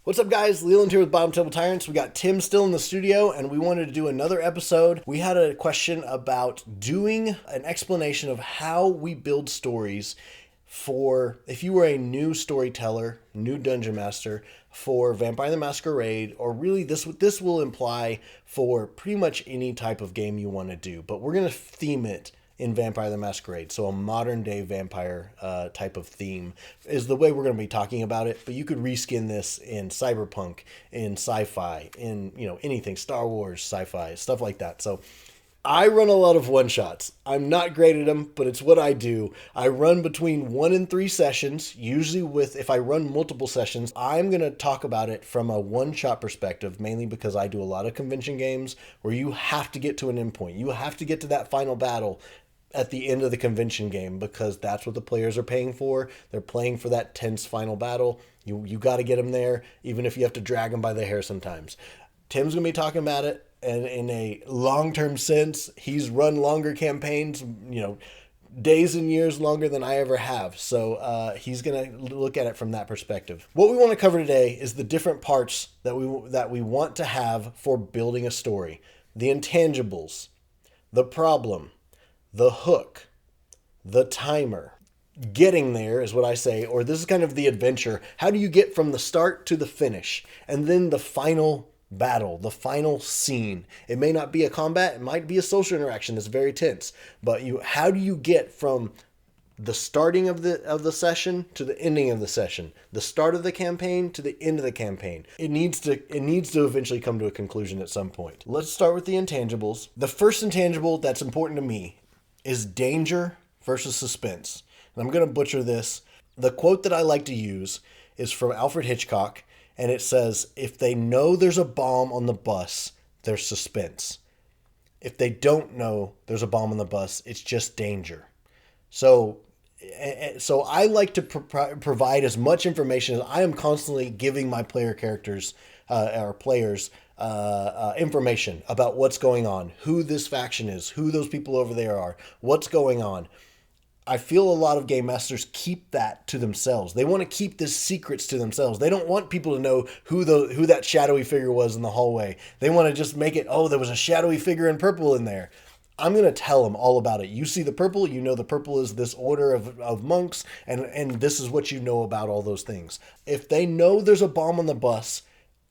What's up, guys? Leland here with Bottom Table Tyrants. We got Tim still in the studio, and we wanted to do another episode. We had a question about doing an explanation of how we build stories for if you were a new storyteller, new dungeon master for Vampire the Masquerade, or really this will imply for pretty much any type of game you want to do. But we're going to theme it in Vampire the Masquerade. So a modern day vampire type of theme is the way we're going to be talking about it. But you could reskin this in cyberpunk, in sci-fi, in anything, Star Wars, sci-fi, stuff like that. So I run a lot of one-shots. I'm not great at them, but it's what I do. I run between 1 and 3 sessions, usually if I run multiple sessions, I'm going to talk about it from a one-shot perspective, mainly because I do a lot of convention games where you have to get to an endpoint. You have to get to that final battle at the end of the convention game because that's what the players are paying for. They're playing for that tense final battle. You got to get them there, even if you have to drag them by the hair sometimes. Tim's going to be talking about it. And in a long-term sense, he's run longer campaigns, days and years longer than I ever have. So he's going to look at it from that perspective. What we want to cover today is the different parts that we want to have for building a story. The intangibles, the problem, the hook, the timer. Getting there is what I say, or this is kind of the adventure. How do you get from the start to the finish? And then the final battle, the final scene. It may not be a combat, it might be a social interaction that's very tense. But how do you get from the starting of the session to the ending of the session? The start of the campaign to the end of the campaign. It needs to eventually come to a conclusion at some point. Let's start with the intangibles. The first intangible that's important to me is danger versus suspense. And I'm going to butcher this. The quote that I like to use is from Alfred Hitchcock, and it says, if they know there's a bomb on the bus, there's suspense. If they don't know there's a bomb on the bus, it's just danger. So I like to provide as much information as I am constantly giving my players information about what's going on, who this faction is, who those people over there are, what's going on. I feel a lot of game masters keep that to themselves. They want to keep the secrets to themselves. They don't want people to know who that shadowy figure was in the hallway. They want to just make it, there was a shadowy figure in purple in there. I'm going to tell them all about it. You see the purple, the purple is this order of monks, and this is what you know about all those things. If they know there's a bomb on the bus,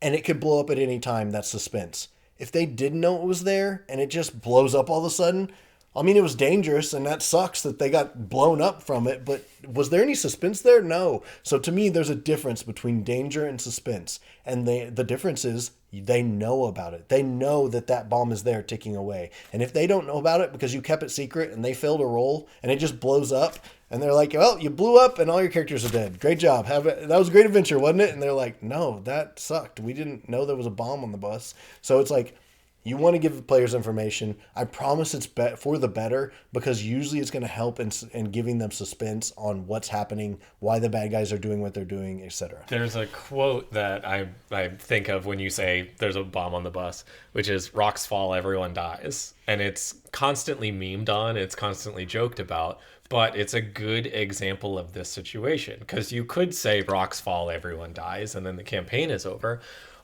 and it could blow up at any time, that's suspense. If they didn't know it was there, and it just blows up all of a sudden, it was dangerous, and that sucks that they got blown up from it, but was there any suspense there? No. So to me, there's a difference between danger and suspense, and the difference is they know about it. They know that bomb is there ticking away. And if they don't know about it because you kept it secret and they failed a roll, and it just blows up, and they're like, well, you blew up and all your characters are dead. Great job. That was a great adventure, wasn't it? And they're like, no, that sucked. We didn't know there was a bomb on the bus. So it's like, you want to give the players information. I promise it's for the better, because usually it's going to help in giving them suspense on what's happening, why the bad guys are doing what they're doing, etc. There's a quote that I think of when you say there's a bomb on the bus, which is rocks fall, everyone dies. And it's constantly memed on, it's constantly joked about, but it's a good example of this situation, because you could say rocks fall, everyone dies, and then the campaign is over.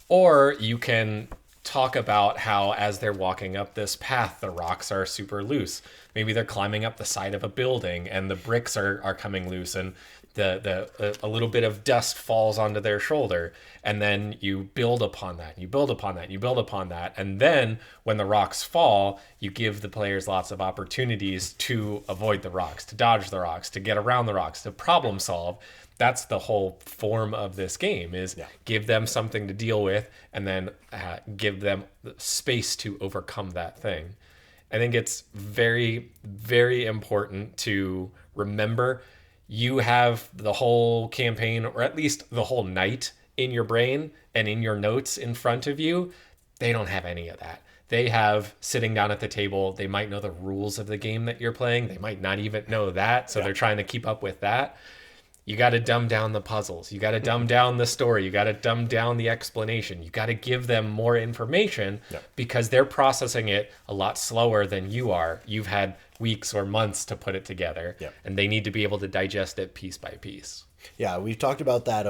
Or you can talk about how as they're walking up this path, the rocks are super loose. Maybe they're climbing up the side of a building and the bricks are coming loose, and a little bit of dust falls onto their shoulder. And then you build upon that, you build upon that, you build upon that. And then when the rocks fall, you give the players lots of opportunities to avoid the rocks, to dodge the rocks, to get around the rocks, to problem solve. That's the whole form of this game, is give them something to deal with and then give them space to overcome that thing. I think it's very, very important to remember you have the whole campaign, or at least the whole night, in your brain and in your notes in front of you. They don't have any of that. They have sitting down at the table, they might know the rules of the game that you're playing. They might not even know that, so they're trying to keep up with that. You got to dumb down the puzzles. You got to dumb down the story. You got to dumb down the explanation. You got to give them more information because they're processing it a lot slower than you are. You've had weeks or months to put it together, and they need to be able to digest it piece by piece. Yeah, we've talked about that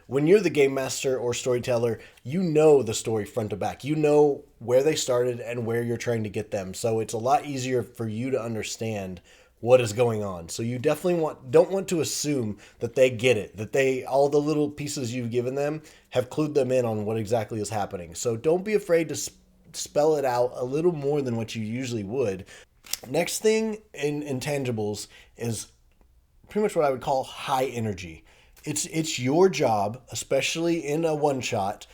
when you're the game master or storyteller, you know the story front to back. You know where they started and where you're trying to get them. So it's a lot easier for you to understand what is going on. So you definitely don't want to assume that they get it, that all the little pieces you've given them have clued them in on what exactly is happening. So don't be afraid to spell it out a little more than what you usually would. Next thing in intangibles is pretty much what I would call high energy. It's your job, especially in a one shot,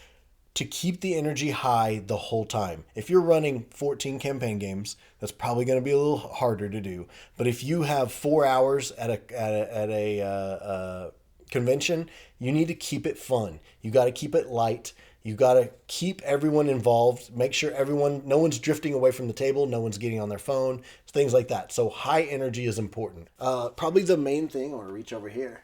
to keep the energy high the whole time. If you're running 14 campaign games, that's probably going to be a little harder to do. But if you have 4 hours at a convention, you need to keep it fun. You got to keep it light. You got to keep everyone involved. Make sure no one's drifting away from the table. No one's getting on their phone. Things like that. So high energy is important. Probably the main thing, or reach over here,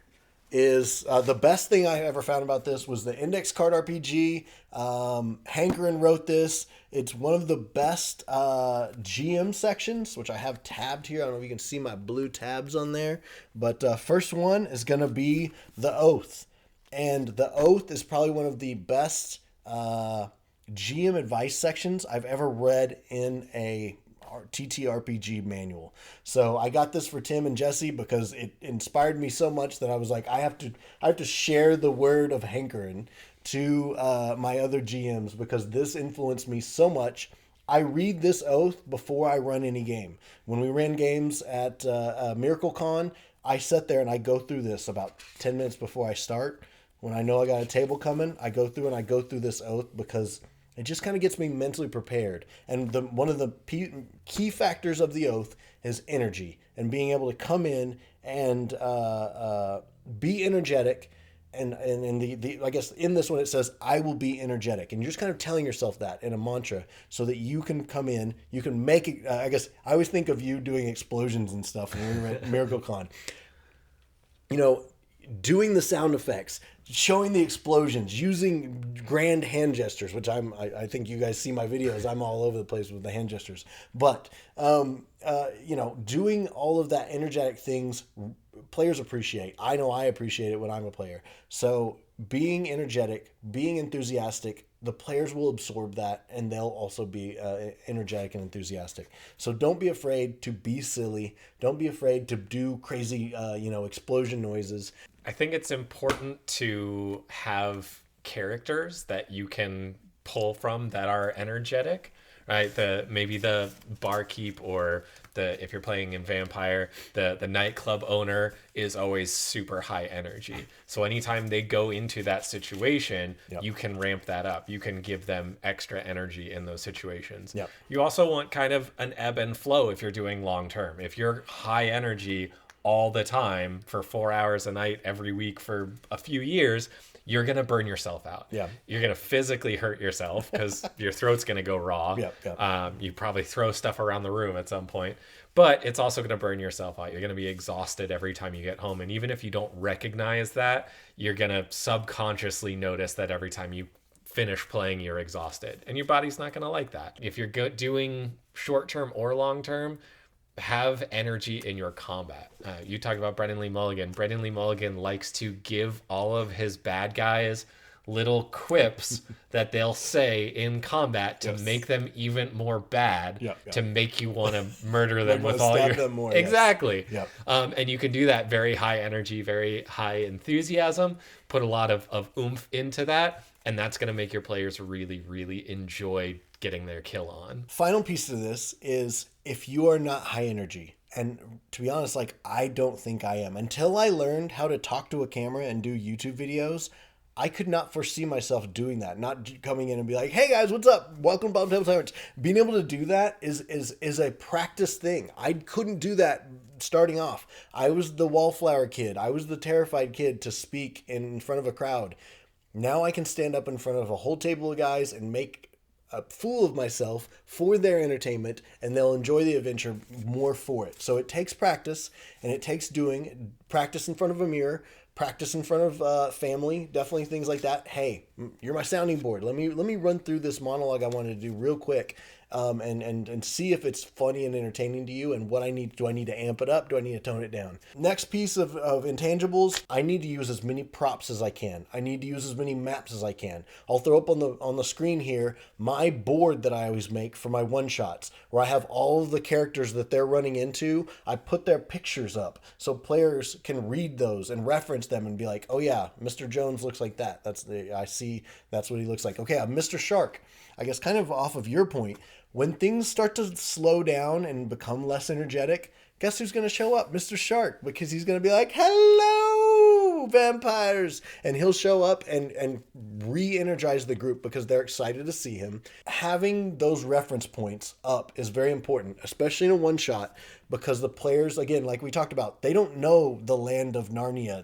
is the best thing I ever found about this was the Index Card RPG. Hankerin wrote this. It's one of the best GM sections, which I have tabbed here. I don't know if you can see my blue tabs on there. But first one is going to be The Oath. And The Oath is probably one of the best GM advice sections I've ever read in a TTRPG manual. So I got this for Tim and Jesse because it inspired me so much that I was like, I have to share the word of Hankerin to my other GMs because this influenced me so much. I read this oath before I run any game. When we ran games at MiracleCon, I sit there and I go through this about 10 minutes before I start. When I know I got a table coming, I go through this oath because it just kind of gets me mentally prepared. And one of the key factors of the oath is energy and being able to come in and be energetic. And I guess in this one it says, I will be energetic. And you're just kind of telling yourself that in a mantra so that you can come in, you can make it. I guess I always think of you doing explosions and stuff when we were at MiracleCon. Doing the sound effects, showing the explosions, using grand hand gestures, which I think you guys see my videos. I'm all over the place with the hand gestures. But, doing all of that energetic things, players appreciate. I know I appreciate it when I'm a player. So being energetic, being enthusiastic, the players will absorb that and they'll also be energetic and enthusiastic. So don't be afraid to be silly. Don't be afraid to do crazy, explosion noises. I think it's important to have characters that you can pull from that are energetic, right? Maybe the barkeep or if you're playing in Vampire, the nightclub owner is always super high energy. So anytime they go into that situation, yep, you can ramp that up. You can give them extra energy in those situations. Yep. You also want kind of an ebb and flow if you're doing long term. If you're high energy all the time for 4 hours a night every week for a few years, you're going to burn yourself out. Yeah. You're going to physically hurt yourself because your throat's going to go raw. Yep. You probably throw stuff around the room at some point, but it's also going to burn yourself out. You're going to be exhausted every time you get home. And even if you don't recognize that, you're going to subconsciously notice that every time you finish playing, you're exhausted. And your body's not going to like that. If you're doing short-term or long-term, have energy in your combat. You talk about Brendan Lee Mulligan. Brendan Lee Mulligan likes to give all of his bad guys little quips that they'll say in combat to make them even more bad, to make you want to murder them with all your... them more, exactly. Yes. And you can do that very high energy, very high enthusiasm, put a lot of oomph into that, and that's going to make your players really, really enjoy getting their kill on. Final piece of this is if you are not high energy, and to be honest, I don't think I am. Until I learned how to talk to a camera and do YouTube videos, I could not foresee myself doing that. Not coming in and be like, "Hey guys, what's up? Welcome to Vampire the Masquerade." Being able to do that is a practice thing. I couldn't do that starting off. I was the wallflower kid. I was the terrified kid to speak in front of a crowd. Now I can stand up in front of a whole table of guys and make a fool of myself for their entertainment, and they'll enjoy the adventure more for it. So it takes practice, and it takes practice in front of a mirror, practice in front of family, definitely things like that. Hey, you're my sounding board. Let me run through this monologue I wanted to do real quick, and see if it's funny and entertaining to you, and do I need to amp it up? Do I need to tone it down? Next piece of intangibles, I need to use as many props as I can. I need to use as many maps as I can. I'll throw up on the screen here my board that I always make for my one shots, where I have all of the characters that they're running into. I put their pictures up so players can read those and reference them and be like, oh yeah, Mr. Jones looks like that. I see that's what he looks like. Okay, I'm Mr. Shark. I guess kind of off of your point, when things start to slow down and become less energetic, guess who's going to show up? Mr. Shark, because he's going to be like, hello, vampires. And he'll show up and re-energize the group because they're excited to see him. Having those reference points up is very important, especially in a one-shot, because the players, again, like we talked about, they don't know the land of Narnia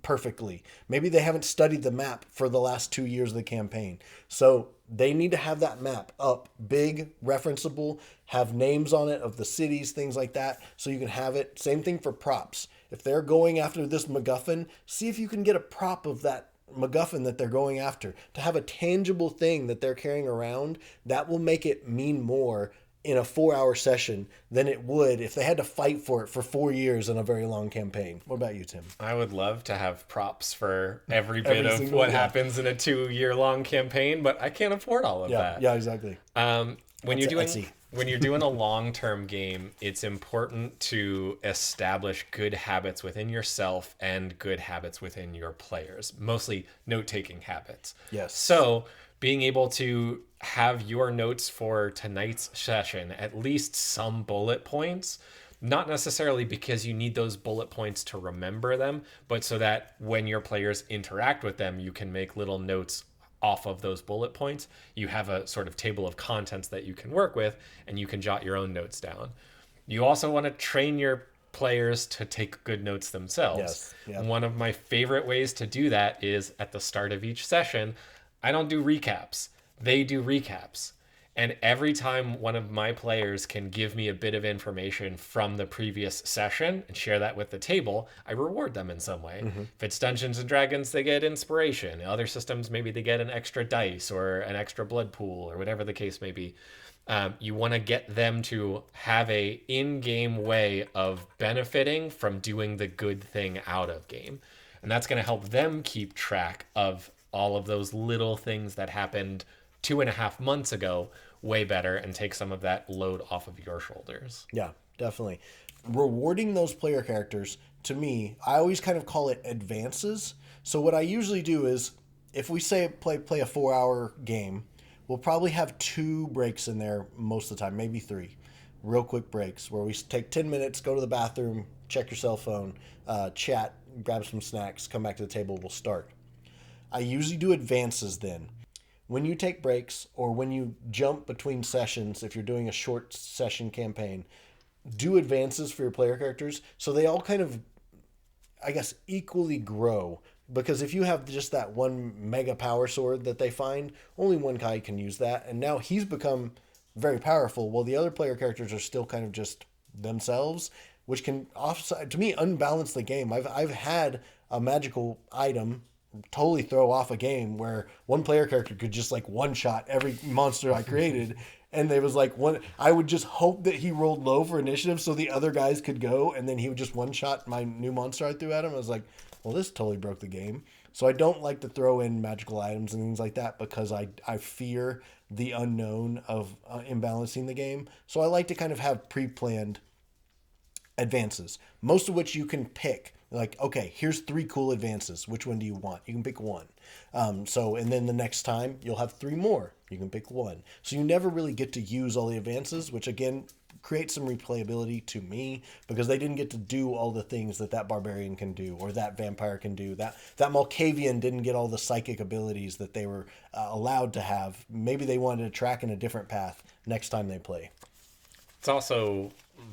perfectly. Maybe they haven't studied the map for the last 2 years of the campaign. So they need to have that map up, big, referenceable, have names on it of the cities, things like that, so you can have it. Same thing for props. If they're going after this MacGuffin, see if you can get a prop of that MacGuffin that they're going after. To have a tangible thing that they're carrying around, that will make it mean more in a 4-hour session than it would if they had to fight for it for 4 years in a very long campaign. What about you, Tim? I would love to have props for every bit of what happens in a 2-year-long campaign, but I can't afford all of that. Yeah, exactly. When you're doing a long-term game, it's important to establish good habits within yourself and good habits within your players, mostly note-taking habits. Yes. So being able to have your notes for tonight's session, at least some bullet points, not necessarily because you need those bullet points to remember them, but so that when your players interact with them, you can make little notes off of those bullet points. You have a sort of table of contents that you can work with, and you can jot your own notes down. You also want to train your players to take good notes themselves. Yes. Yep. One of my favorite ways to do that is at the start of each session, I don't do recaps. They do recaps. And every time one of my players can give me a bit of information from the previous session and share that with the table, I reward them in some way. Mm-hmm. If it's Dungeons and Dragons, they get inspiration. Other systems, maybe they get an extra dice or an extra blood pool or whatever the case may be. You want to get them to have a in-game way of benefiting from doing the good thing out of game. And that's going to help them keep track of all of those little things that happened 2.5 months ago way better and take some of that load off of your shoulders. Yeah, definitely. Rewarding those player characters, to me, I always kind of call it advances. So what I usually do is, if we say play a 4-hour game, we'll probably have 2 breaks in there most of the time, maybe 3. Real quick breaks where we take 10 minutes, go to the bathroom, check your cell phone, chat, grab some snacks, come back to the table, we'll start. I usually do advances then. When you take breaks or when you jump between sessions, if you're doing a short session campaign, do advances for your player characters so they all kind of, I guess, equally grow. Because if you have just that one mega power sword that they find, only one guy can use that. And now he's become very powerful while the other player characters are still kind of just themselves, which can, to me, unbalance the game. I've had a magical item totally throw off a game where one player character could just like one-shot every monster I created. And they was like I would just hope that he rolled low for initiative so the other guys could go, and then he would just one-shot my new monster I threw at him. I was like, well, this totally broke the game. So I don't like to throw in magical items and things like that because I fear the unknown of imbalancing the game. So I like to kind of have pre-planned advances, most of which you can pick. Like, okay, here's 3 cool advances. Which one do you want? You can pick one. And then the next time you'll have 3 more. You can pick one. So you never really get to use all the advances, which again creates some replayability to me because they didn't get to do all the things that barbarian can do or that vampire can do. That Malkavian didn't get all the psychic abilities that they were allowed to have. Maybe they wanted to track in a different path next time they play. It's also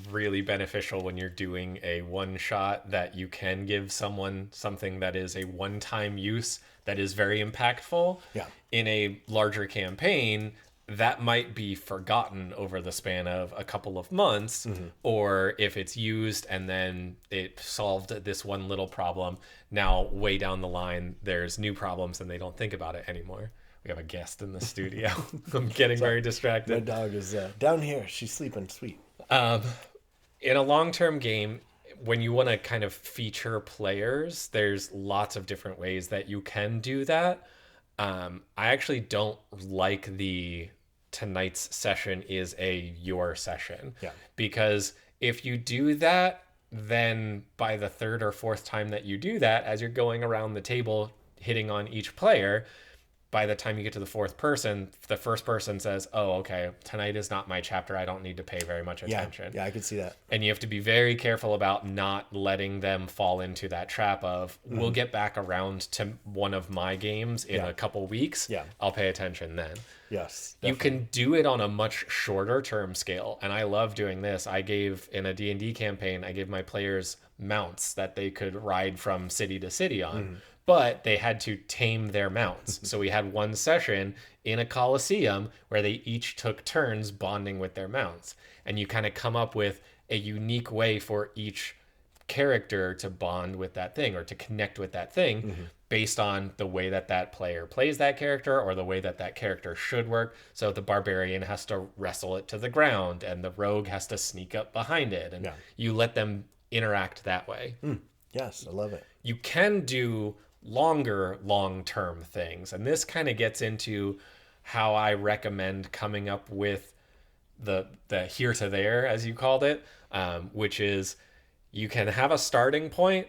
really beneficial when you're doing a one shot that you can give someone something that is a one-time use that is very impactful. Yeah. In a larger campaign, that might be forgotten over the span of a couple of months, mm-hmm. or if it's used and then it solved this one little problem, now way down the line there's new problems and they don't think about it anymore. We have a guest in the studio. I'm getting very My distracted. dog is down here. She's sleeping. Sweet. In a long-term game, when you want to kind of feature players, there's lots of different ways that you can do that. I actually don't like the tonight's session is your session. Yeah. Because if you do that, then by the third or fourth time that you do that, as you're going around the table hitting on each player, by the time you get to the fourth person, the first person says, oh, okay, tonight is not my chapter. I don't need to pay very much attention. Yeah, I can see that. And you have to be very careful about not letting them fall into that trap of, we'll get back around to one of my games in a couple weeks. Yeah. I'll pay attention then. Yes. Definitely. You can do it on a much shorter term scale. And I love doing this. In a D&D campaign, I gave my players mounts that they could ride from city to city on. But they had to tame their mounts. So we had one session in a coliseum where they each took turns bonding with their mounts. And you kind of come up with a unique way for each character to bond with that thing or to connect with that thing based on the way that that player plays that character or the way that that character should work. So the barbarian has to wrestle it to the ground and the rogue has to sneak up behind it. And you let them interact that way. Yes, I love it. You can do long-term things, and this kind of gets into how I recommend coming up with the here to there, as you called it, which is you can have a starting point.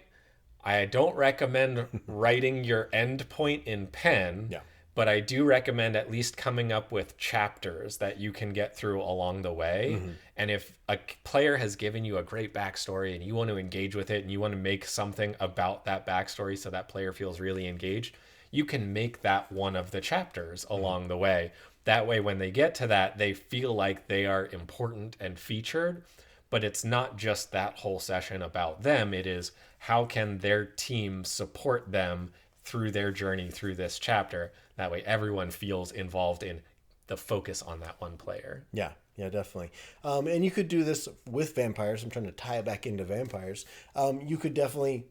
I don't recommend writing your end point in pen, but I do recommend at least coming up with chapters that you can get through along the way. And if a player has given you a great backstory and you want to engage with it and you want to make something about that backstory so that player feels really engaged, you can make that one of the chapters along the way. That way, when they get to that, they feel like they are important and featured, but it's not just that whole session about them. It is, how can their team support them through their journey through this chapter? That way everyone feels involved in the focus on that one player. Yeah, definitely. And you could do this with vampires. I'm trying to tie it back into vampires. You could definitely,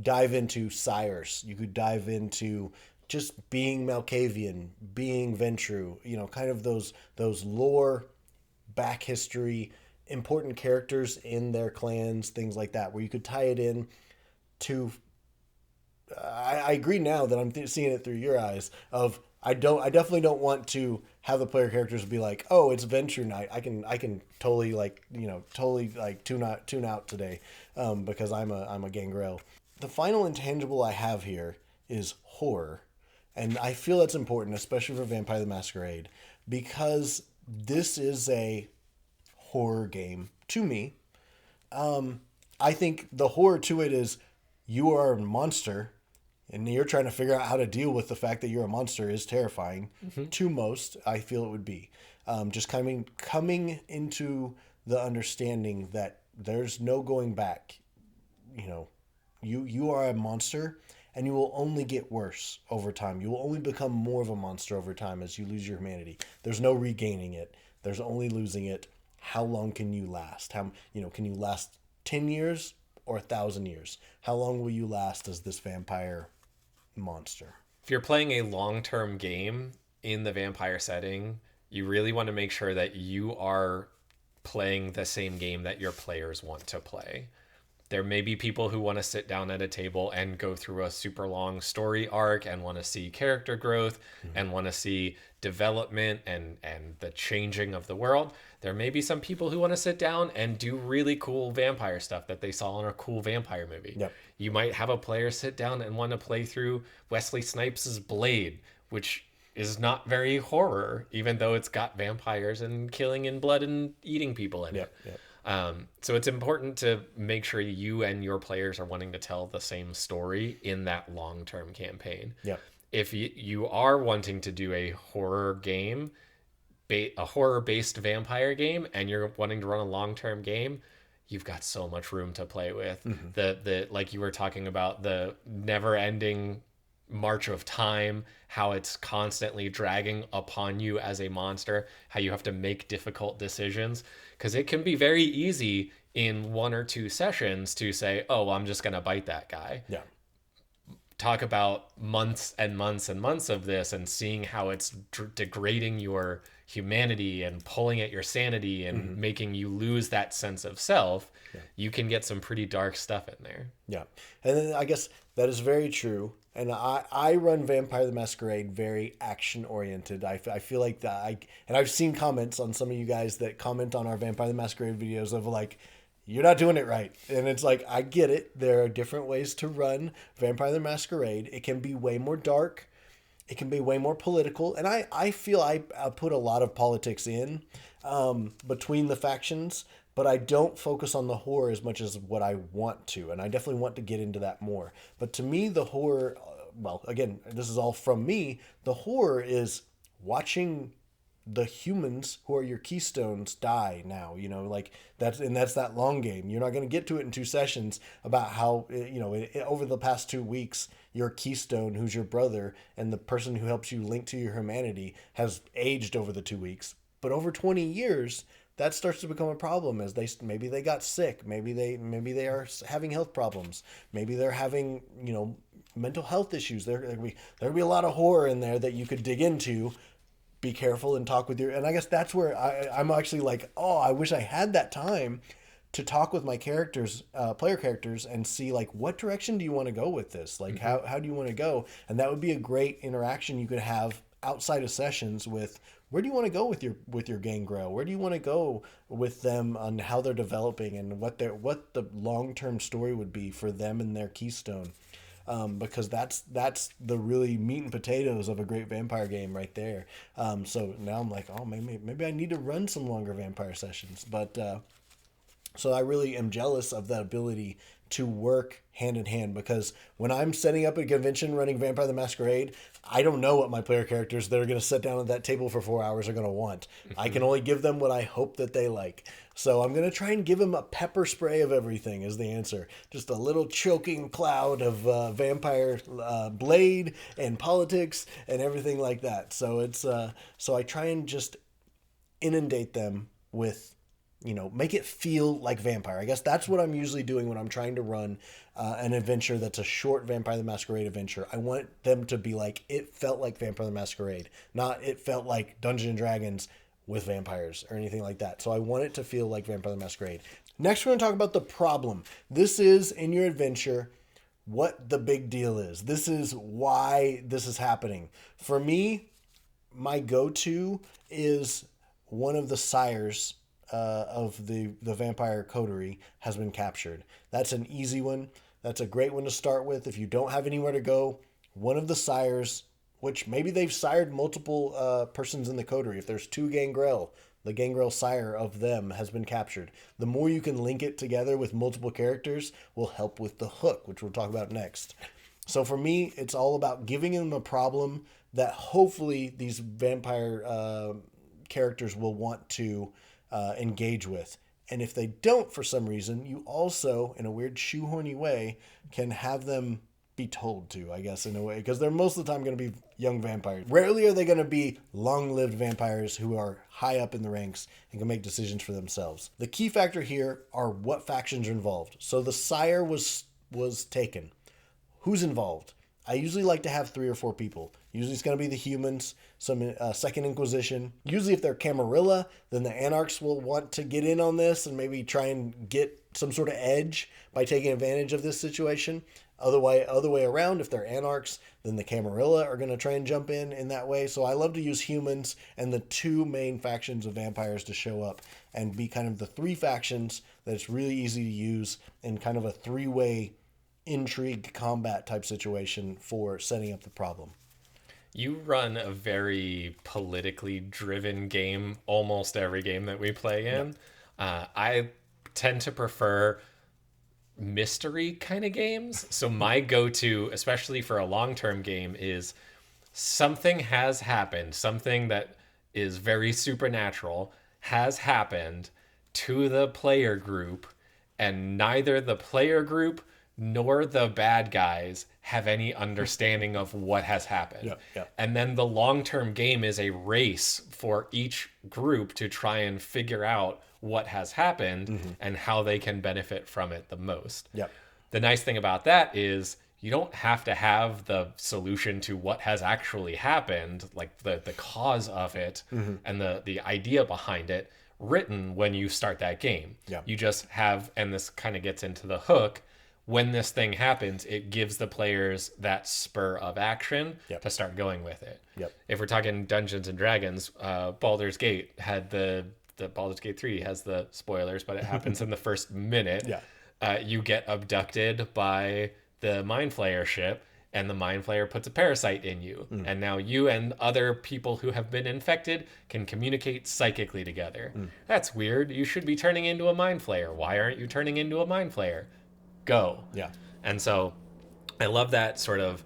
dive into sires. You could dive into just being Malkavian, being Ventru, kind of those lore, back history, important characters in their clans, things like that, where you could tie it in to... I agree now that I'm seeing it through your eyes of I definitely don't want to have the player characters be like, oh, it's Venture Night. I can totally tune out today because I'm a gangrel. The final intangible I have here is horror, and I feel that's important, especially for Vampire the Masquerade, because this is a horror game to me. I think the horror to it is you are a monster. And you're trying to figure out how to deal with the fact that you're a monster is terrifying to most. I feel it would be just coming into the understanding that there's no going back. You are a monster, and you will only get worse over time. You will only become more of a monster over time as you lose your humanity. There's no regaining it. There's only losing it. How long can you last? Can you last 10 years or 1,000 years? How long will you last as this vampire monster? If you're playing a long-term game in the vampire setting, you really want to make sure that you are playing the same game that your players want to play. There may be people who want to sit down at a table and go through a super long story arc and want to see character growth and want to see development and the changing of the world. There may be some people who want to sit down and do really cool vampire stuff that they saw in a cool vampire movie. Yep. You might have a player sit down and want to play through Wesley Snipes' Blade, which is not very horror, even though it's got vampires and killing and blood and eating people in it. Yep. So it's important to make sure you and your players are wanting to tell the same story in that long-term campaign. Yep. If you are wanting to do a horror game, a horror-based vampire game, and you're wanting to run a long-term game, you've got so much room to play with. The like you were talking about, the never-ending march of time, how it's constantly dragging upon you as a monster, how you have to make difficult decisions, because it can be very easy in 1 or 2 sessions to say, oh, I'm just going to bite that guy. Yeah. talk about months and months and months of this and seeing how it's degrading your humanity and pulling at your sanity and making you lose that sense of self, you can get some pretty dark stuff in there. Yeah. And then I guess that is very true. And I run Vampire the Masquerade very action oriented. I feel like that and I've seen comments on some of you guys that comment on our Vampire the Masquerade videos of like, you're not doing it right. And it's like, I get it. There are different ways to run Vampire the Masquerade. It can be way more dark. It can be way more political. And I feel I put a lot of politics in between the factions, but I don't focus on the horror as much as what I want to. And I definitely want to get into that more. But to me, the horror, well, again, this is all from me. The horror is watching the humans who are your keystones die now, like that's that long game. You're not going to get to it in 2 sessions about how, over the past 2 weeks, your keystone, who's your brother and the person who helps you link to your humanity, has aged over the 2 weeks. But over 20 years, that starts to become a problem as maybe they got sick. Maybe they are having health problems. Maybe they're having, mental health issues. There'll be a lot of horror in there that you could dig into. Be careful and talk with and I guess that's where I'm actually like, oh, I wish I had that time to talk with my characters, player characters, and see like, what direction do you want to go with this? Like, how do you want to go? And that would be a great interaction you could have outside of sessions with, where do you want to go with your gangrel? Where do you want to go with them on how they're developing and what the long-term story would be for them and their keystone? Because that's the really meat and potatoes of a great vampire game right there. So now I'm like, oh, maybe I need to run some longer vampire sessions. But so I really am jealous of that ability to work hand in hand, because when I'm setting up a convention running Vampire the Masquerade, I don't know what my player characters that are going to sit down at that table for 4 hours are going to want. I can only give them what I hope that they like. So I'm going to try and give them a pepper spray of everything is the answer. Just a little choking cloud of vampire blade and politics and everything like that. So it's so I try and just inundate them with, make it feel like Vampire. I guess that's what I'm usually doing when I'm trying to run an adventure that's a short Vampire the Masquerade adventure. I want them to be like, it felt like Vampire the Masquerade, not it felt like Dungeons and Dragons with vampires or anything like that. So I want it to feel like Vampire the Masquerade. Next, we're going to talk about the problem. This is, in your adventure, what the big deal is. This is why this is happening. For me, my go-to is one of the sires of the vampire coterie has been captured. That's an easy one. That's a great one to start with. If you don't have anywhere to go, one of the sires, which maybe they've sired multiple persons in the coterie. If there's 2 gangrel, the gangrel sire of them has been captured. The more you can link it together with multiple characters will help with the hook, which we'll talk about next. So for me, it's all about giving them a problem that hopefully these vampire characters will want to engage with. And if they don't for some reason, you also, in a weird shoehorny way, can have them be told to, I guess, in a way, because they're most of the time going to be young vampires. Rarely are they going to be long-lived vampires who are high up in the ranks and can make decisions for themselves. The key factor here are what factions are involved. So the sire was taken. Who's involved? I usually like to have 3 or 4 people. Usually it's going to be the humans, some Second Inquisition. Usually if they're Camarilla, then the Anarchs will want to get in on this and maybe try and get some sort of edge by taking advantage of this situation. Other way around, if they're Anarchs, then the Camarilla are going to try and jump in that way. So I love to use humans and the 2 main factions of vampires to show up and be kind of the 3 factions that it's really easy to use in kind of a 3-way intrigue combat type situation for setting up the problem. You run a very politically driven game almost every game that we play in. Yep. I tend to prefer mystery kind of games. So my go-to, especially for a long-term game, is something has happened. Something that is very supernatural has happened to the player group, and neither the player group nor the bad guys have any understanding of what has happened. Yeah. And then the long-term game is a race for each group to try and figure out what has happened and how they can benefit from it the most. Yeah. The nice thing about that is you don't have to have the solution to what has actually happened, like the cause of it and the idea behind it, written when you start that game. Yeah. You just have, and this kind of gets into the hook, when this thing happens, it gives the players that spur of action Yep. to start going with it. Yep. If we're talking Dungeons and Dragons, Baldur's Gate had the Baldur's Gate 3 has the spoilers, but it happens in the first minute. Yeah. You get abducted by the Mind Flayer ship, and the Mind Flayer puts a parasite in you. And now you and other people who have been infected can communicate psychically together. That's weird. You should be turning into a Mind Flayer. Why aren't you turning into a Mind Flayer? Go. Yeah. And so I love that sort of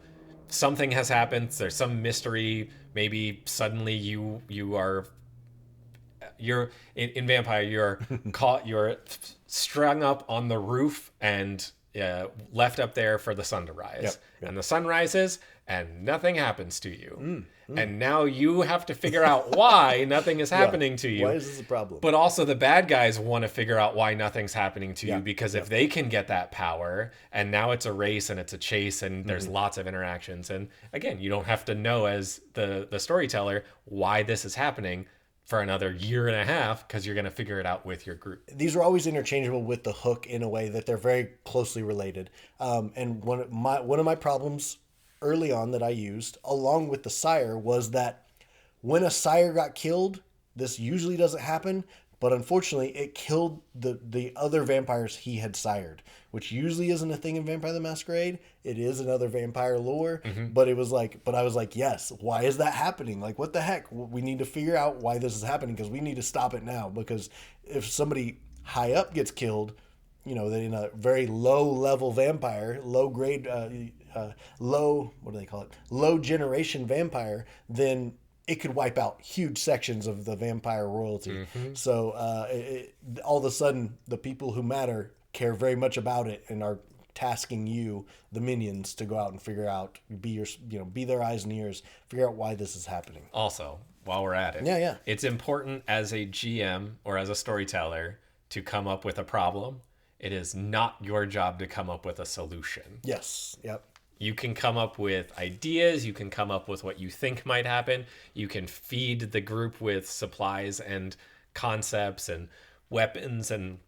something has happened. There's some mystery. Maybe suddenly you're in Vampire, you're caught, you're strung up on the roof and left up there for the sun to rise. Yep. And the sun rises and nothing happens to you. And now you have to figure out why nothing is happening to you. Why is this a problem? But also the bad guys want to figure out why nothing's happening to you, because if they can get that power, and now it's a race and it's a chase and there's lots of interactions. And again, you don't have to know as the storyteller why this is happening for another year and a half, because you're going to figure it out with your group. These are always interchangeable with the hook in a way that they're very closely related. And one of my problems early on that I used, along with the sire, was that when a sire got killed, this usually doesn't happen, but unfortunately it killed the other vampires he had sired, which usually isn't a thing in Vampire the Masquerade. It is another vampire lore, but I was like, yes, why is that happening? Like, what the heck? We need to figure out why this is happening, because we need to stop it now, because if somebody high up gets killed, you know, in a very low level vampire, low grade, what do they call it? Low generation vampire, then it could wipe out huge sections of the vampire royalty. So all of a sudden, the people who matter care very much about it and are tasking you, the minions, to go out and figure out, be their eyes and ears, figure out why this is happening. Also, while we're at it, Yeah. it's important as a GM or as a storyteller to come up with a problem. It is not your job to come up with a solution. Yes. Yep. You can come up with ideas. You can come up with what you think might happen. You can feed the group with supplies and concepts and weapons and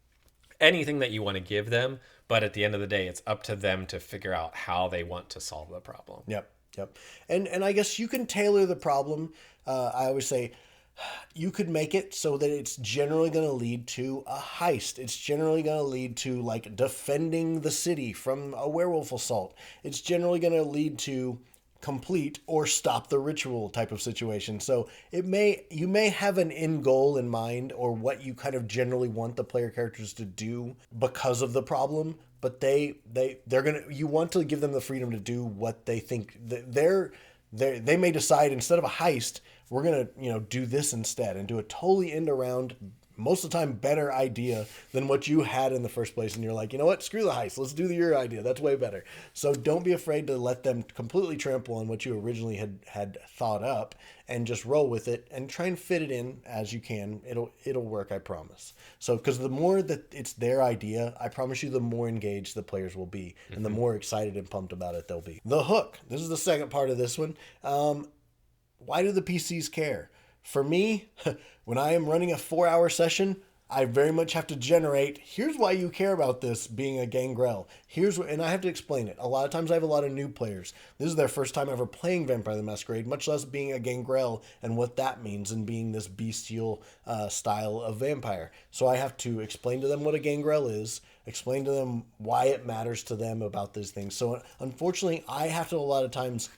anything that you want to give them. But at the end of the day, it's up to them to figure out how they want to solve the problem. Yep. And I guess you can tailor the problem. I always say you could make it so that it's generally going to lead to a heist. It's generally going to lead to, like, defending the city from a werewolf assault. It's generally going to lead to complete or stop the ritual type of situation. So you may have an end goal in mind, or what you kind of generally want the player characters to do because of the problem, but you want to give them the freedom to do what they think. They may decide, instead of a heist, we're going to, do this instead, and do a totally end around, most of the time better idea than what you had in the first place. And you're like, you know what, screw the heist. Let's do your idea. That's way better. So don't be afraid to let them completely trample on what you originally had thought up, and just roll with it and try and fit it in as you can. It'll work, I promise. So, because the more that it's their idea, I promise you, the more engaged the players will be, and the more excited and pumped about it they'll be. The hook. This is the second part of this one. Why do the PCs care? For me, when I am running a 4-hour session, I very much have to generate, here's why you care about this being a gangrel. And I have to explain it. A lot of times I have a lot of new players. This is their first time ever playing Vampire the Masquerade, much less being a gangrel and what that means, and being this bestial style of vampire. So I have to explain to them what a gangrel is, explain to them why it matters to them about these things. So unfortunately, I have to a lot of times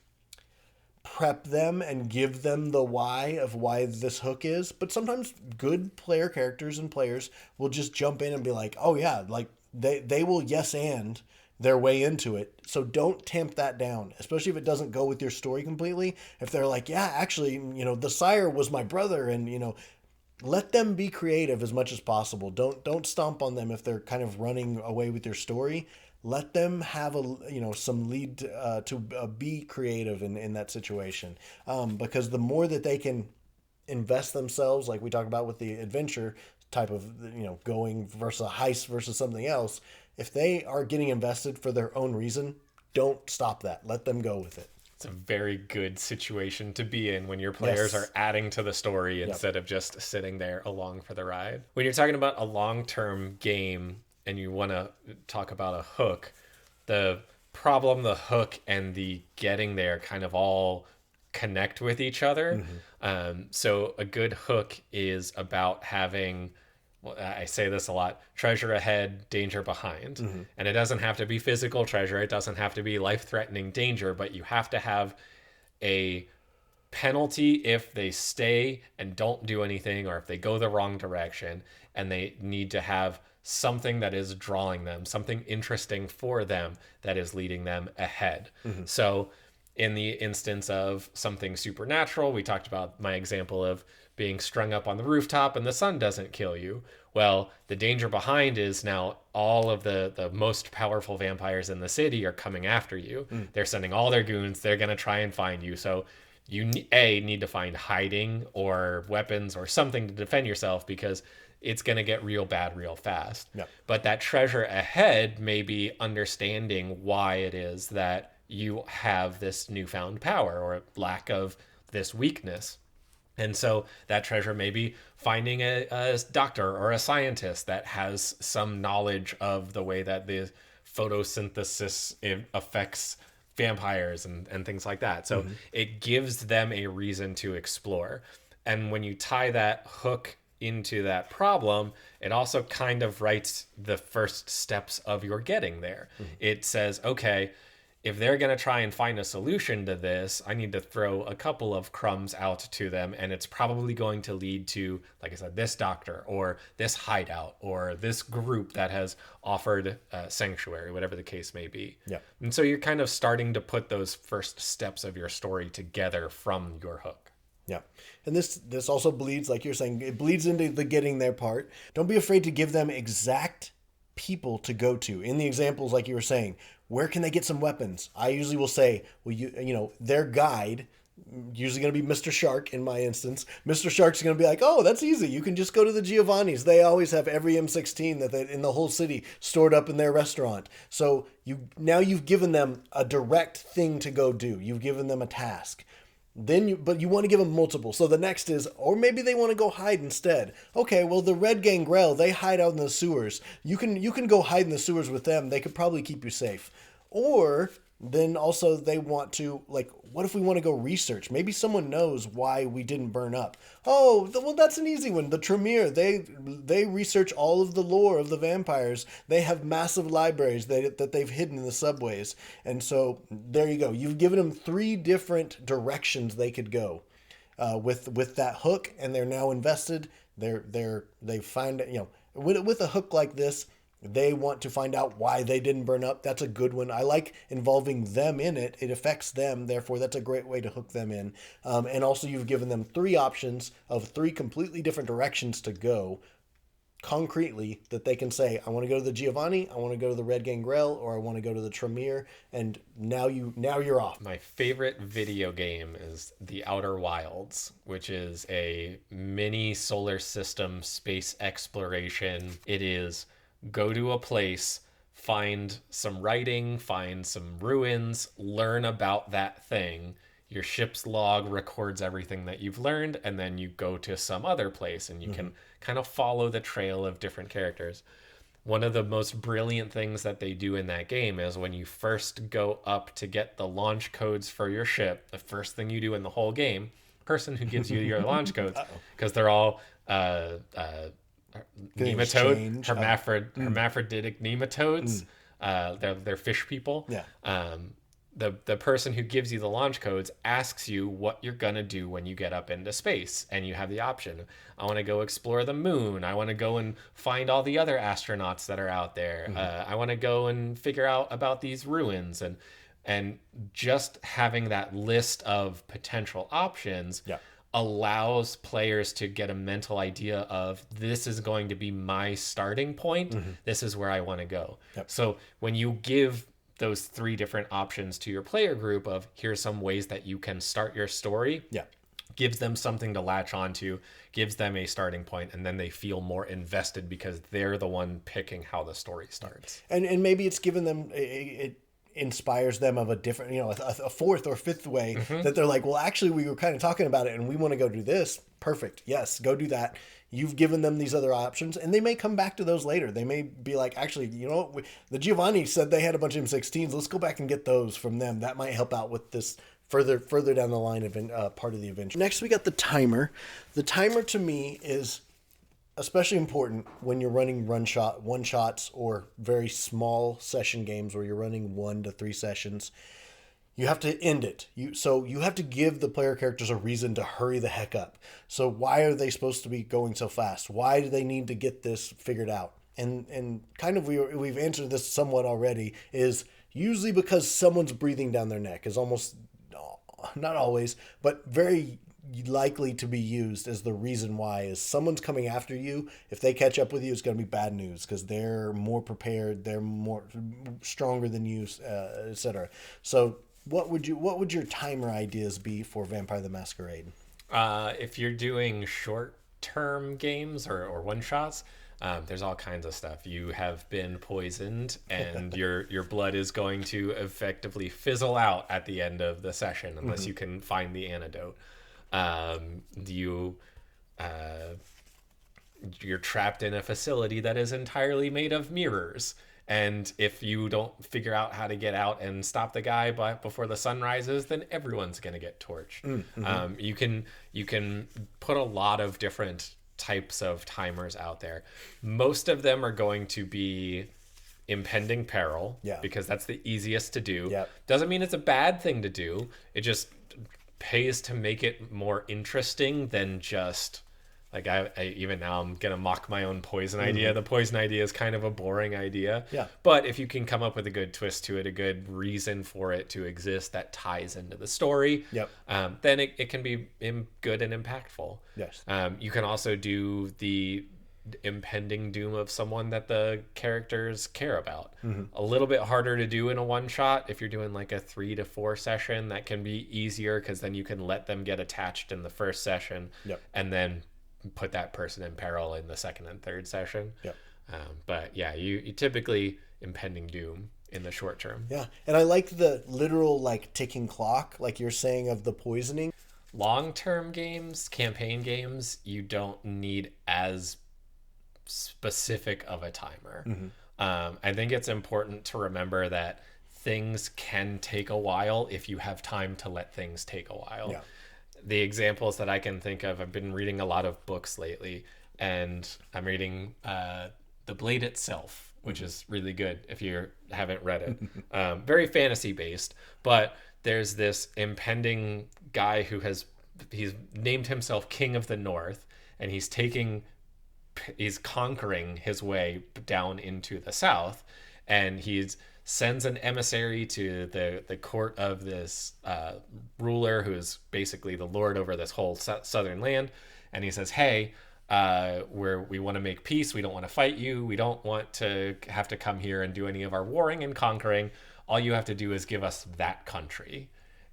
prep them and give them the why of why this hook is. But sometimes good player characters and players will just jump in and be like, oh yeah, like they will yes and their way into it. So don't tamp that down, especially if it doesn't go with your story completely. If they're like, yeah, actually, the sire was my brother, and let them be creative as much as possible. Don't stomp on them if they're kind of running away with your story. Let them have some lead to be creative in that situation, because the more that they can invest themselves, like we talked about with the adventure type of going versus a heist versus something else, if they are getting invested for their own reason, don't stop that. Let them go with it. It's a very good situation to be in when your players are adding to the story instead of just sitting there along for the ride. When you're talking about a long-term game and you want to talk about a hook, the problem, the hook, and the getting there kind of all connect with each other. So a good hook is about having, well, I say this a lot, treasure ahead, danger behind. And it doesn't have to be physical treasure. It doesn't have to be life-threatening danger, but you have to have a penalty if they stay and don't do anything, or if they go the wrong direction, and they need to have something that is drawing them, something interesting for them that is leading them ahead. So in the instance of something supernatural, we talked about my example of being strung up on the rooftop and the sun doesn't kill you. Well, the danger behind is now all of the most powerful vampires in the city are coming after you. They're sending all their goons. They're going to try and find you. So you, need to find hiding or weapons or something to defend yourself, because it's going to get real bad real fast. But that treasure ahead may be understanding why it is that you have this newfound power or lack of this weakness. And so that treasure may be finding a doctor or a scientist that has some knowledge of the way that the photosynthesis affects vampires and things like that. So it gives them a reason to explore. And when you tie that hook into that problem, it also kind of writes the first steps of your getting there. It says, okay, if they're going to try and find a solution to this, I need to throw a couple of crumbs out to them, and it's probably going to lead to, like I said, this doctor or this hideout or this group that has offered sanctuary, whatever the case may be. And so you're kind of starting to put those first steps of your story together from your hook. And this also bleeds, like you're saying, it bleeds into the getting there part. Don't be afraid to give them exact people to go to. In the examples, like you were saying, where can they get some weapons? I usually will say, well, you know, their guide, usually going to be Mr. Shark in my instance. Mr. Shark's going to be like, oh, that's easy. You can just go to the Giovanni's. They always have every M16 that they, in the whole city stored up in their restaurant. So you've given them a direct thing to go do. You've given them a task. But you want to give them multiple. So the next is, or maybe they want to go hide instead. Okay, well, the Red Gangrel, they hide out in the sewers. You can go hide in the sewers with them. They could probably keep you safe. Or then also they want to, like, what if we want to go research? Maybe someone knows why we didn't burn up. Oh, well, that's an easy one. The Tremere, they research all of the lore of the vampires. They have massive libraries that they've hidden in the subways. And so there you go. You've given them 3 different directions they could go with that hook, and they're now invested. They find, you know, with a hook like this, they want to find out why they didn't burn up. That's a good one. I like involving them in it. It affects them. Therefore, that's a great way to hook them in. And also, you've given them 3 options of 3 completely different directions to go concretely, that they can say, I want to go to the Giovanni, I want to go to the Red Gangrel, or I want to go to the Tremere. And now you're off. My favorite video game is The Outer Wilds, which is a mini solar system space exploration. It is go to a place, find some writing, find some ruins, learn about that thing. Your ship's log records everything that you've learned, and then you go to some other place and you can kind of follow the trail of different characters. One of the most brilliant things that they do in that game is when you first go up to get the launch codes for your ship, the first thing you do in the whole game, person who gives you your launch codes, because they're all nematode, hermaphroditic nematodes. They're fish people. The person who gives you the launch codes asks you what you're gonna do when you get up into space, and you have the option. I want to go explore the moon. I want to go and find all the other astronauts that are out there. I want to go and figure out about these ruins, and just having that list of potential options allows players to get a mental idea of, this is going to be my starting point. This is where I want to go. So when you give those 3 different options to your player group of, here's some ways that you can start your story, gives them something to latch onto, gives them a starting point, and then they feel more invested because they're the one picking how the story starts. And maybe it's given them inspires them of a different, a fourth or fifth way that they're like, well, actually, we were kind of talking about it and we want to go do this. Perfect. Yes, go do that. You've given them these other options, and they may come back to those later. They may be like, actually, the Giovanni said they had a bunch of M16s. Let's go back and get those from them. That might help out with this further down the line of part of the adventure. Next, we got the timer. The timer to me is especially important when you're running one shots or very small session games where you're running 1 to 3 sessions. You have to end it. So you have to give the player characters a reason to hurry the heck up. So why are they supposed to be going so fast? Why do they need to get this figured out? And kind of we've answered this somewhat already, is usually because someone's breathing down their neck, is almost, not always, but very likely to be used as the reason why, is someone's coming after you. If they catch up with you, it's going to be bad news because they're more prepared, they're more stronger than you, etc. So what would your timer ideas be for Vampire the Masquerade? If you're doing short-term games or one-shots, there's all kinds of stuff. You have been poisoned, and your blood is going to effectively fizzle out at the end of the session unless you can find the antidote. You're trapped in a facility that is entirely made of mirrors. And if you don't figure out how to get out and stop the guy before the sun rises, then everyone's going to get torched. You can put a lot of different types of timers out there. Most of them are going to be impending peril, because that's the easiest to do. Doesn't mean it's a bad thing to do. It just pays to make it more interesting than just... Like, I even now I'm going to mock my own poison idea. The poison idea is kind of a boring idea. But if you can come up with a good twist to it, a good reason for it to exist that ties into the story, then it can be good and impactful. You can also do the impending doom of someone that the characters care about. A little bit harder to do in a one-shot. If you're doing like a 3 to 4 session, that can be easier because then you can let them get attached in the first session and then put that person in peril in the second and third session. But yeah, you typically impending doom in the short term. And I like the literal like ticking clock, like you're saying, of the poisoning. Long-term games, campaign games, you don't need as specific of a timer. I think it's important to remember that things can take a while if you have time to let things take a while. The examples that I can think of, I've been reading a lot of books lately, and I'm reading The Blade Itself, which is really good if you haven't read it. Very fantasy based, but there's this impending guy he's named himself King of the North, and he's conquering his way down into the South, and he's sends an emissary to the court of this ruler who is basically the lord over this whole southern land. And he says, hey, we want to make peace. We don't want to fight you. We don't want to have to come here and do any of our warring and conquering. All you have to do is give us that country.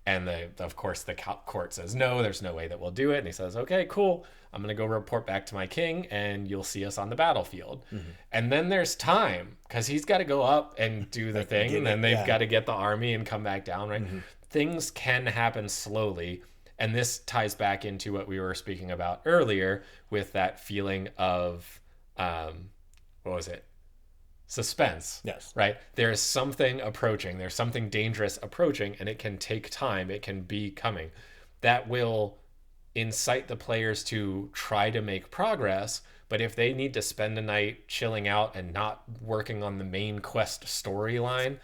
And of course, the court says, no, there's no way that we'll do it. And he says, okay, cool. I'm going to go report back to my king, and you'll see us on the battlefield. And then there's time, because he's got to go up and do the thing, and then they've got to get the army and come back down, right? Things can happen slowly. And this ties back into what we were speaking about earlier with that feeling of, what was it? Suspense. Right? There's something approaching. There's something dangerous approaching, and it can take time. It can be coming. That will incite the players to try to make progress. But if they need to spend a night chilling out and not working on the main quest storyline,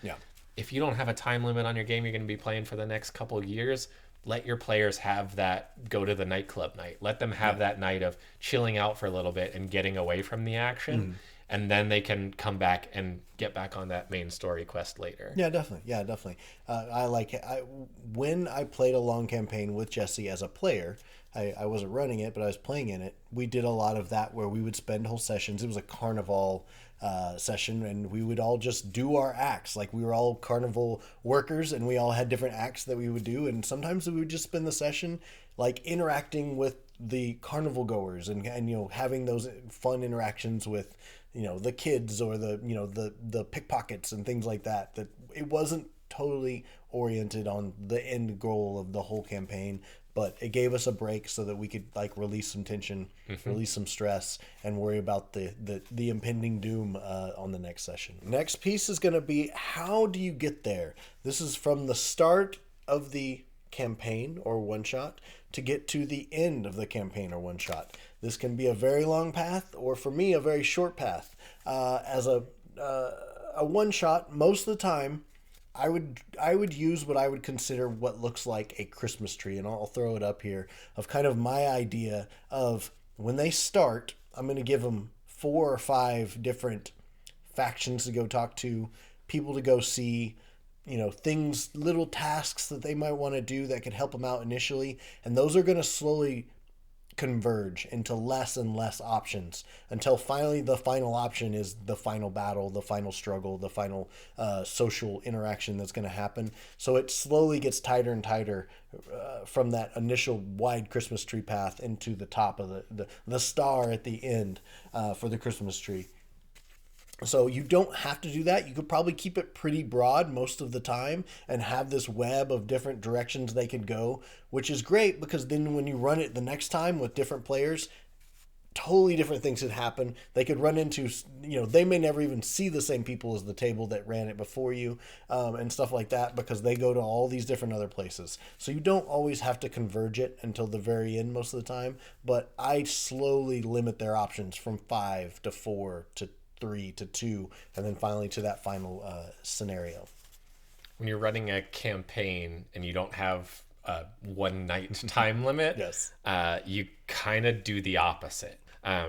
if you don't have a time limit on your game you're going to be playing for the next couple of years, let your players have that go to the nightclub night. Let them have that night of chilling out for a little bit and getting away from the action. And then they can come back and get back on that main story quest later. Definitely. I like it. When I played a long campaign with Jesse as a player, I wasn't running it, but I was playing in it. We did a lot of that where we would spend whole sessions. It was a carnival session, and we would all just do our acts. Like, we were all carnival workers, and we all had different acts that we would do. And sometimes we would just spend the session like interacting with the carnival goers and having those fun interactions with the kids or the pickpockets and things like that. That it wasn't totally oriented on the end goal of the whole campaign. But it gave us a break so that we could like release some tension, release some stress, and worry about the impending doom on the next session. Next piece is going to be, how do you get there? This is from the start of the campaign or one shot to get to the end of the campaign or one shot. This can be a very long path, or for me, a very short path. As a one shot, most of the time, I would use what I would consider what looks like a Christmas tree, and I'll throw it up here, of kind of my idea of when they start, I'm going to give them 4 or 5 different factions to go talk to, people to go see, things, little tasks that they might want to do that could help them out initially, and those are going to slowly converge into less and less options until finally the final option is the final battle, the final struggle, the final social interaction that's going to happen. So it slowly gets tighter and tighter from that initial wide Christmas tree path into the top of the star at the end for the Christmas tree. So you don't have to do that. You could probably keep it pretty broad most of the time and have this web of different directions they could go, which is great because then when you run it the next time with different players, totally different things could happen. They could run into, they may never even see the same people as the table that ran it before you and stuff like that because they go to all these different other places. So you don't always have to converge it until the very end most of the time, but I slowly limit their options from 5 to 4 to 3 to 2, and then finally to that final scenario. When you're running a campaign and you don't have a one night time limit, yes, you kind of do the opposite.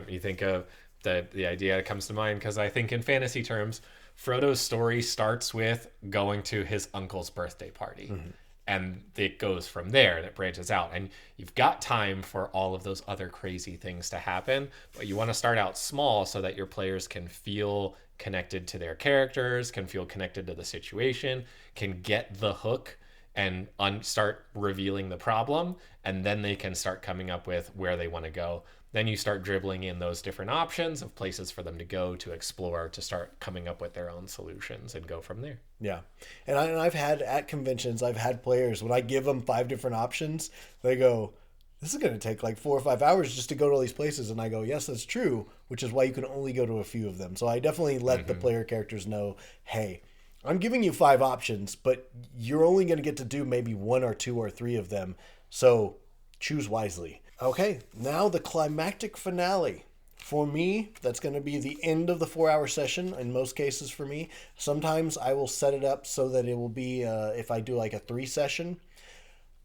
You think of the idea that comes to mind because I think in fantasy terms, Frodo's story starts with going to his uncle's birthday party. Mm-hmm. And it goes from there and it branches out. And you've got time for all of those other crazy things to happen. But you want to start out small so that your players can feel connected to their characters, can feel connected to the situation, can get the hook and start revealing the problem. And then they can start coming up with where they want to go. Then you start dribbling in those different options of places for them to go, to explore, to start coming up with their own solutions and go from there. Yeah. And I've had at conventions, I've had players, when I give them 5 different options, they go, this is going to take like 4 or 5 hours just to go to all these places. And I go, yes, that's true, which is why you can only go to a few of them. So I definitely let the player characters know, hey, I'm giving you 5 options, but you're only going to get to do maybe 1 or 2 or 3 of them. So choose wisely. Okay, now the climactic finale. For me, that's going to be the end of the 4-hour session in most cases for me. Sometimes I will set it up so that it will be, if I do like a 3 session,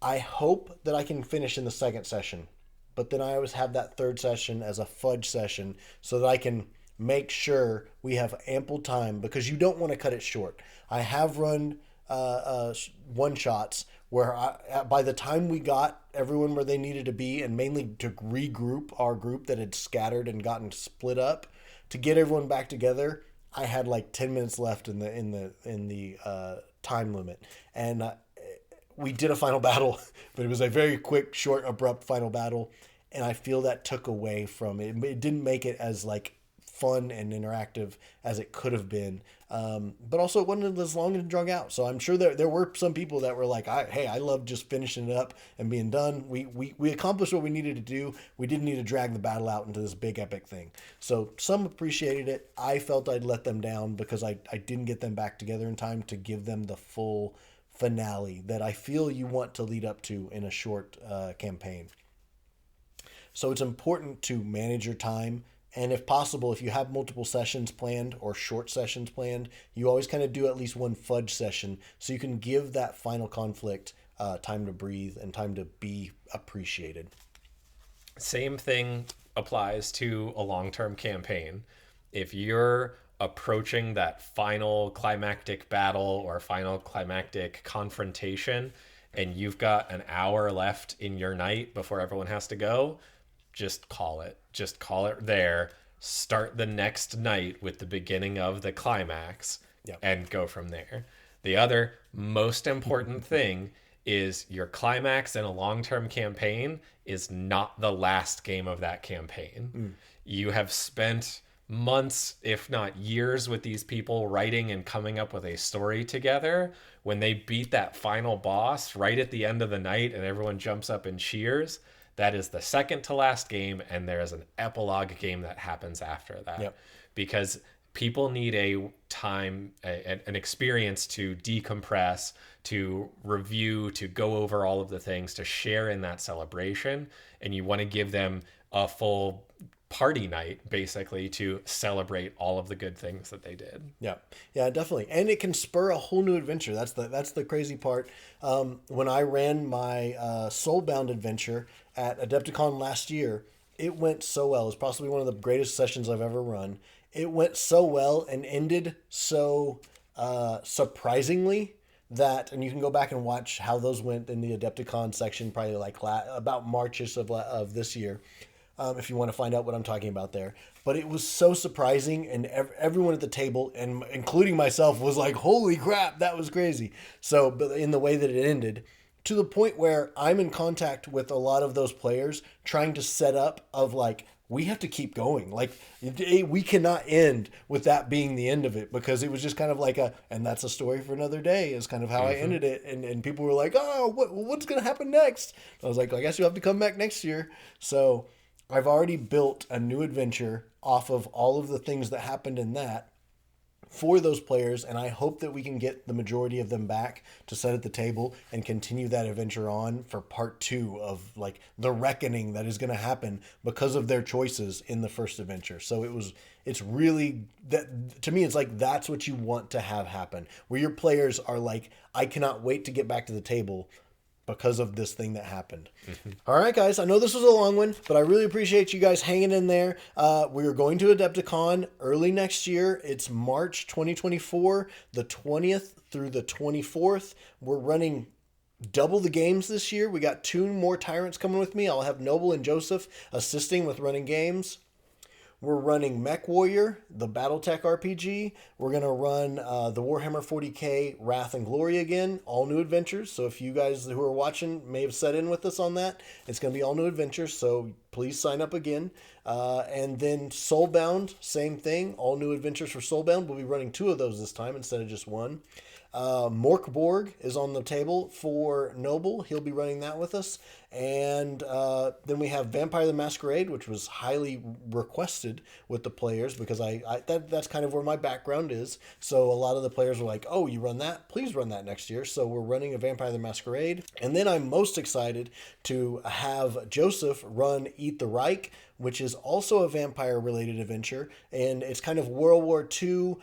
I hope that I can finish in the 2nd session. But then I always have that 3rd session as a fudge session so that I can make sure we have ample time because you don't want to cut it short. I have run one-shots where by the time we got everyone where they needed to be, and mainly to regroup our group that had scattered and gotten split up, to get everyone back together, I had like 10 minutes left in the time limit, and we did a final battle, but it was a very quick, short, abrupt final battle, and I feel that took away from it. It didn't make it as like fun and interactive as it could have been, but also it wasn't as long and drug out. So I'm sure there were some people that were like, I love just finishing it up and being done. We accomplished what we needed to do. We didn't need to drag the battle out into this big epic thing. So some appreciated it. I felt I'd let them down because I didn't get them back together in time to give them the full finale that I feel you want to lead up to in a short campaign. So it's important to manage your time. And if possible, if you have multiple sessions planned or short sessions planned, you always kind of do at least one fudge session so you can give that final conflict time to breathe and time to be appreciated. Same thing applies to a long-term campaign. If you're approaching that final climactic battle or final climactic confrontation and you've got an hour left in your night before everyone has to go, just call it. Just call it there. Start the next night with the beginning of the climax and go from there. The other most important thing is your climax in a long-term campaign is not the last game of that campaign. You have spent months, if not years, with these people writing and coming up with a story together. When they beat that final boss right at the end of the night and everyone jumps up and cheers, that is the second to last game, and there is an epilogue game that happens after that. Yep. Because people need a time, an experience to decompress, to review, to go over all of the things, to share in that celebration. And you want to give them a full party night, basically, to celebrate all of the good things that they did. Yeah, yeah, definitely, and it can spur a whole new adventure. That's the crazy part. When I ran my Soulbound adventure at Adepticon last year, it went so well. It was possibly one of the greatest sessions I've ever run. It went so well and ended so surprisingly that, and you can go back and watch how those went in the Adepticon section, probably like about Marchish of this year. If you want to find out what I'm talking about there. But it was so surprising, and everyone at the table, and including myself, was like, holy crap, that was crazy. So, but in the way that it ended, to the point where I'm in contact with a lot of those players trying to set up of like, we have to keep going. Like, we cannot end with that being the end of it, because it was just kind of like and that's a story for another day is kind of how I ended it. And people were like, oh, what's going to happen next? I was like, I guess you have to come back next year. So I've already built a new adventure off of all of the things that happened in that for those players, and I hope that we can get the majority of them back to sit at the table and continue that adventure on for part 2 of like the reckoning that is going to happen because of their choices in the first adventure. So it's really, that to me, it's like that's what you want to have happen, where your players are like, I cannot wait to get back to the table because of this thing that happened. All right, guys, I know this was a long one, but I really appreciate you guys hanging in there. We are going to Adepticon early next year. It's March 2024, the 20th through the 24th. We're running double the games this year. We got 2 more Tyrants coming with me. I'll have Noble and Joseph assisting with running games. We're running Mech Warrior, the Battletech RPG. We're going to run the Warhammer 40k Wrath and Glory again, all new adventures. So if you guys who are watching may have set in with us on that, it's going to be all new adventures. So please sign up again. And then Soulbound, same thing, all new adventures for Soulbound. We'll be running 2 of those this time instead of just 1. Morkborg is on the table for Noble. He'll be running that with us. And then we have Vampire the Masquerade, which was highly requested with the players because that's kind of where my background is. So a lot of the players were like, oh, you run that? Please run that next year. So we're running a Vampire the Masquerade. And then I'm most excited to have Joseph run Eat the Reich, which is also a vampire-related adventure, and it's kind of World War II.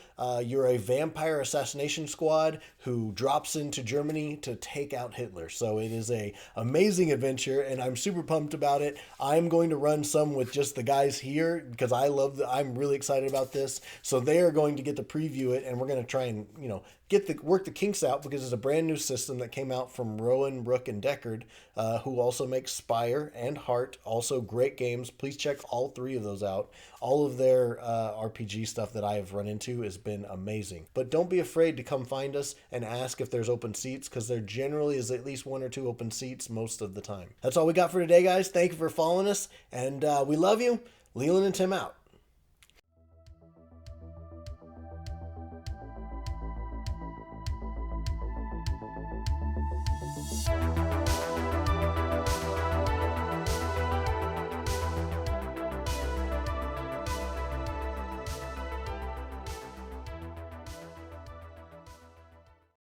You're a vampire assassination squad who drops into Germany to take out Hitler. So it is a amazing adventure, and I'm super pumped about it. I'm going to run some with just the guys here because I'm really excited about this. So they are going to get to preview it, and we're going to try and work the kinks out because it's a brand new system that came out from Rowan, Brook, and Deckard, who also makes Spire and Heart, also great games. Please check all 3 of those out. All of their RPG stuff that I have run into has been amazing. But don't be afraid to come find us and ask if there's open seats, because there generally is at least 1 or 2 open seats most of the time. That's all we got for today, guys. Thank you for following us, and we love you. Leland and Tim out.